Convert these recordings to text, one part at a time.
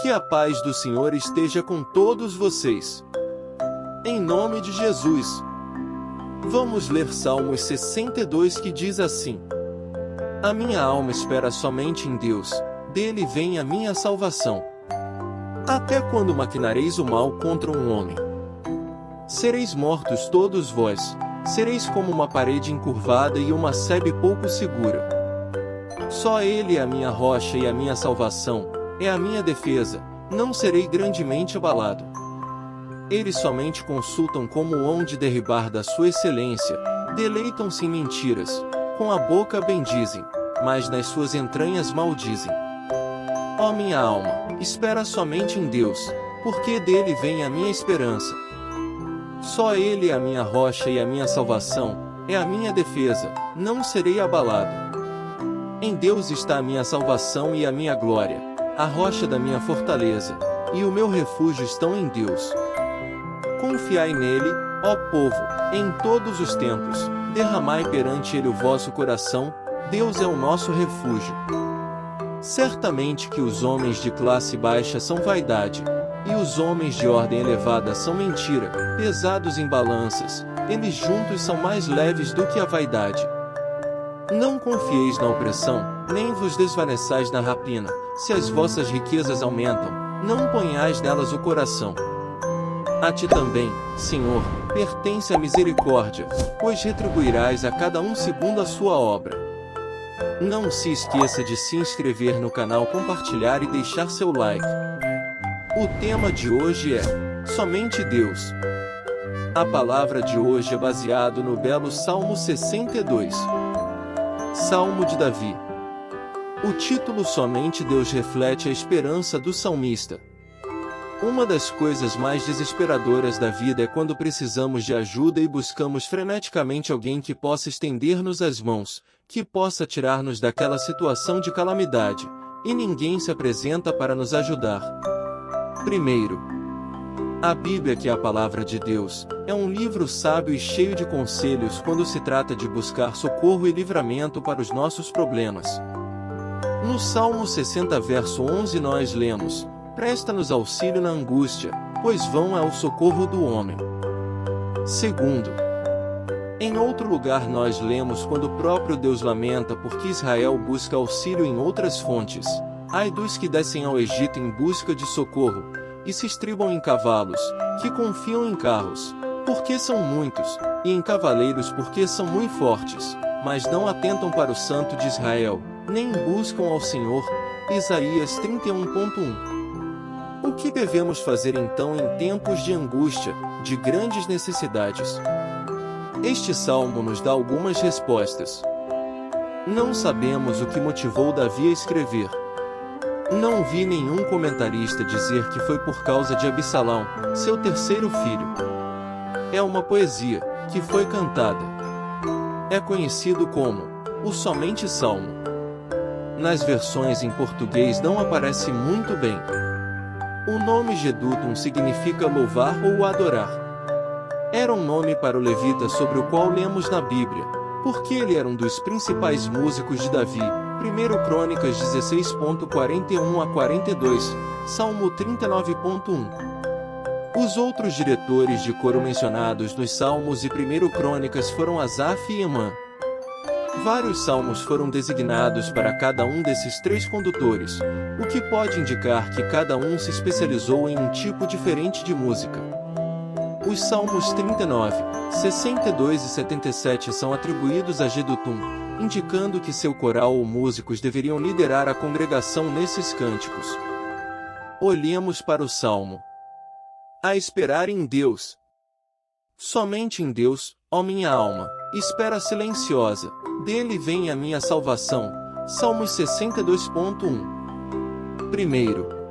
Que a paz do Senhor esteja com todos vocês. Em nome de Jesus. Vamos ler Salmos 62, que diz assim: A minha alma espera somente em Deus, dele vem a minha salvação. Até quando maquinareis o mal contra um homem? Sereis mortos todos vós, sereis como uma parede encurvada e uma sebe pouco segura. Só ele é a minha rocha e a minha salvação, é a minha defesa, não serei grandemente abalado. Eles somente consultam como hão de derribar da sua excelência, deleitam-se em mentiras, com a boca bendizem, mas nas suas entranhas maldizem. Ó minha alma, espera somente em Deus, porque dele vem a minha esperança. Só ele é a minha rocha e a minha salvação, é a minha defesa, não serei abalado. Em Deus está a minha salvação e a minha glória, a rocha da minha fortaleza, e o meu refúgio estão em Deus. Confiai nele, ó povo, em todos os tempos, derramai perante ele o vosso coração, Deus é o nosso refúgio. Certamente que os homens de classe baixa são vaidade, e os homens de ordem elevada são mentira, pesados em balanças, eles juntos são mais leves do que a vaidade. Não confieis na opressão, nem vos desvaneçais na rapina, se as vossas riquezas aumentam, não ponhais nelas o coração. A ti também, Senhor, pertence a misericórdia, pois retribuirás a cada um segundo a sua obra. Não se esqueça de se inscrever no canal, compartilhar e deixar seu like. O tema de hoje é Somente Deus. A palavra de hoje é baseado no belo Salmo 62. Salmo de Davi. O título Somente Deus reflete a esperança do salmista. Uma das coisas mais desesperadoras da vida é quando precisamos de ajuda e buscamos freneticamente alguém que possa estender-nos as mãos, que possa tirar-nos daquela situação de calamidade, e ninguém se apresenta para nos ajudar. Primeiro, a Bíblia, que é a palavra de Deus, é um livro sábio e cheio de conselhos quando se trata de buscar socorro e livramento para os nossos problemas. No Salmo 60, verso 11 nós lemos: Presta-nos auxílio na angústia, pois vão é o socorro do homem. Segundo, em outro lugar nós lemos quando o próprio Deus lamenta porque Israel busca auxílio em outras fontes. Ai dos que descem ao Egito em busca de socorro, e se estribam em cavalos, que confiam em carros, porque são muitos, e em cavaleiros porque são muito fortes, mas não atentam para o Santo de Israel, nem buscam ao Senhor. Isaías 31.1. O que devemos fazer então em tempos de angústia, de grandes necessidades? Este salmo nos dá algumas respostas. Não sabemos o que motivou Davi a escrever. Não vi nenhum comentarista dizer que foi por causa de Absalão, seu terceiro filho. É uma poesia, que foi cantada. É conhecido como o Somente Salmo. Nas versões em português não aparece muito bem. O nome Jedutum significa louvar ou adorar. Era um nome para o levita sobre o qual lemos na Bíblia, porque ele era um dos principais músicos de Davi. 1 Crônicas 16.41 a 42, Salmo 39.1. Os outros diretores de coro mencionados nos Salmos e 1 Crônicas foram Asaf e Emã. Vários salmos foram designados para cada um desses três condutores, o que pode indicar que cada um se especializou em um tipo diferente de música. Os Salmos 39, 62 e 77 são atribuídos a Jedutum, indicando que seu coral ou músicos deveriam liderar a congregação nesses cânticos. Olhemos para o Salmo. A esperar em Deus. Somente em Deus, ó minha alma, espera silenciosa, dele vem a minha salvação. Salmos 62.1. Primeiro,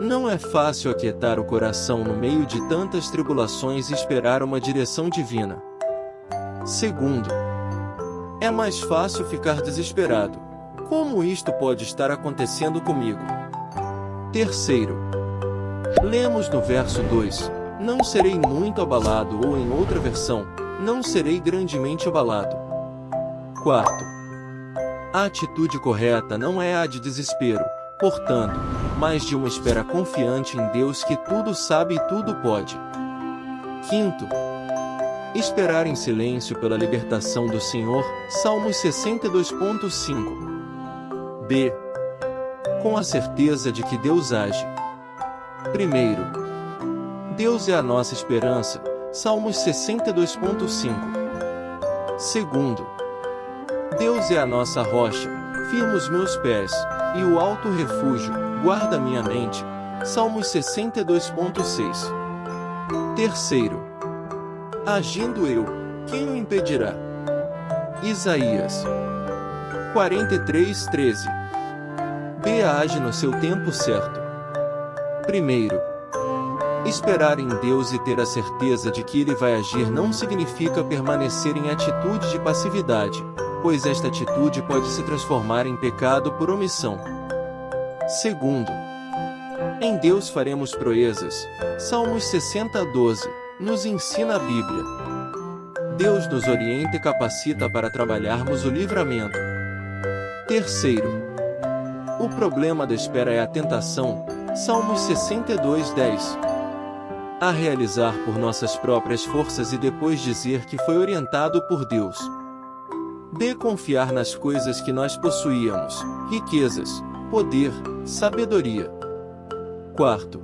não é fácil aquietar o coração no meio de tantas tribulações e esperar uma direção divina. Segundo, é mais fácil ficar desesperado. Como isto pode estar acontecendo comigo? Terceiro, lemos no verso 2, não serei muito abalado, ou em outra versão, não serei grandemente abalado. Quarto, a atitude correta não é a de desespero, portanto, mais de uma espera confiante em Deus que tudo sabe e tudo pode. Quinto, esperar em silêncio pela libertação do Senhor, Salmos 62.5. B. Com a certeza de que Deus age. Primeiro, Deus é a nossa esperança, Salmos 62.5. Segundo, Deus é a nossa rocha, firma os meus pés, e o alto refúgio, guarda minha mente, Salmos 62.6. Terceiro, agindo eu, quem o impedirá? Isaías 43:13. B. Age no seu tempo certo. Primeiro, esperar em Deus e ter a certeza de que Ele vai agir não significa permanecer em atitude de passividade, pois esta atitude pode se transformar em pecado por omissão. Segundo, em Deus faremos proezas, Salmos 60:12, nos ensina a Bíblia. Deus nos orienta e capacita para trabalharmos o livramento. Terceiro, o problema da espera é a tentação, Salmos 62:10. A realizar por nossas próprias forças e depois dizer que foi orientado por Deus. D. Confiar nas coisas que nós possuíamos, riquezas, poder, sabedoria. Quarto,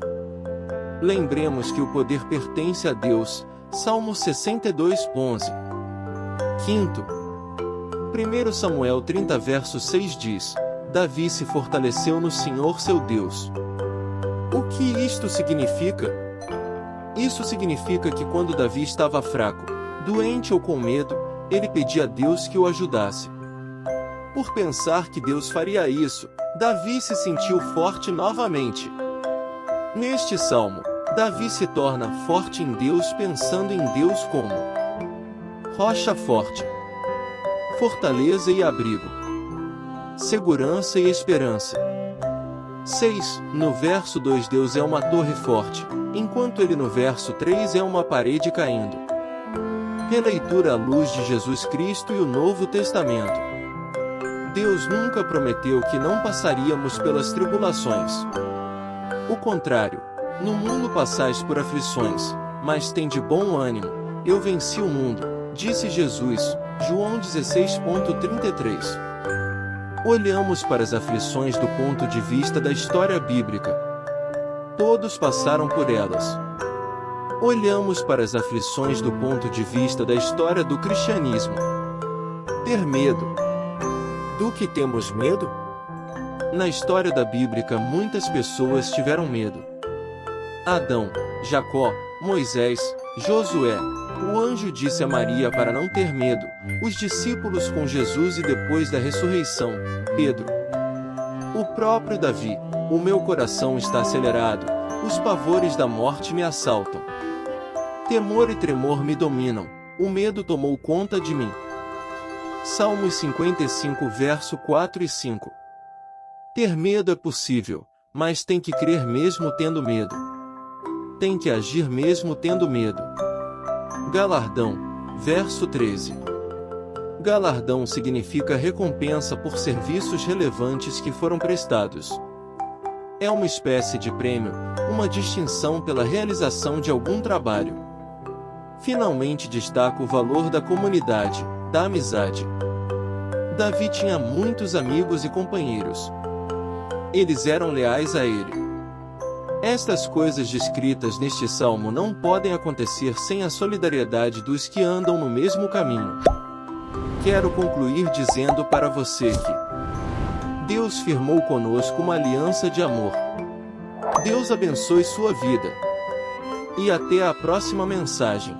lembremos que o poder pertence a Deus, Salmo 62:11. Quinto, 1 Samuel 30 verso 6 diz, Davi se fortaleceu no Senhor seu Deus. O que isto significa? Isso significa que quando Davi estava fraco, doente ou com medo, ele pedia a Deus que o ajudasse. Por pensar que Deus faria isso, Davi se sentiu forte novamente. Neste salmo, Davi se torna forte em Deus pensando em Deus como rocha forte, fortaleza e abrigo, segurança e esperança. 6. No verso 2 Deus é uma torre forte, enquanto ele no verso 3 é uma parede caindo. Releitura à luz de Jesus Cristo e o Novo Testamento. Deus nunca prometeu que não passaríamos pelas tribulações. O contrário, no mundo passais por aflições, mas tende bom ânimo, eu venci o mundo, disse Jesus, João 16:33. Olhamos para as aflições do ponto de vista da história bíblica. Todos passaram por elas. Olhamos para as aflições do ponto de vista da história do cristianismo. Ter medo. Do que temos medo? Na história da Bíblia, muitas pessoas tiveram medo. Adão, Jacó, Moisés, Josué. O anjo disse a Maria para não ter medo, os discípulos com Jesus e depois da ressurreição, Pedro. O próprio Davi, o meu coração está acelerado, os pavores da morte me assaltam. Temor e tremor me dominam, o medo tomou conta de mim. Salmos 55 verso 4 e 5. Ter medo é possível, mas tem que crer mesmo tendo medo. Tem que agir mesmo tendo medo. Galardão, verso 13. Galardão significa recompensa por serviços relevantes que foram prestados. É uma espécie de prêmio, uma distinção pela realização de algum trabalho. Finalmente destaca o valor da comunidade, da amizade. Davi tinha muitos amigos e companheiros. Eles eram leais a ele. Estas coisas descritas neste salmo não podem acontecer sem a solidariedade dos que andam no mesmo caminho. Quero concluir dizendo para você que Deus firmou conosco uma aliança de amor. Deus abençoe sua vida. E até a próxima mensagem.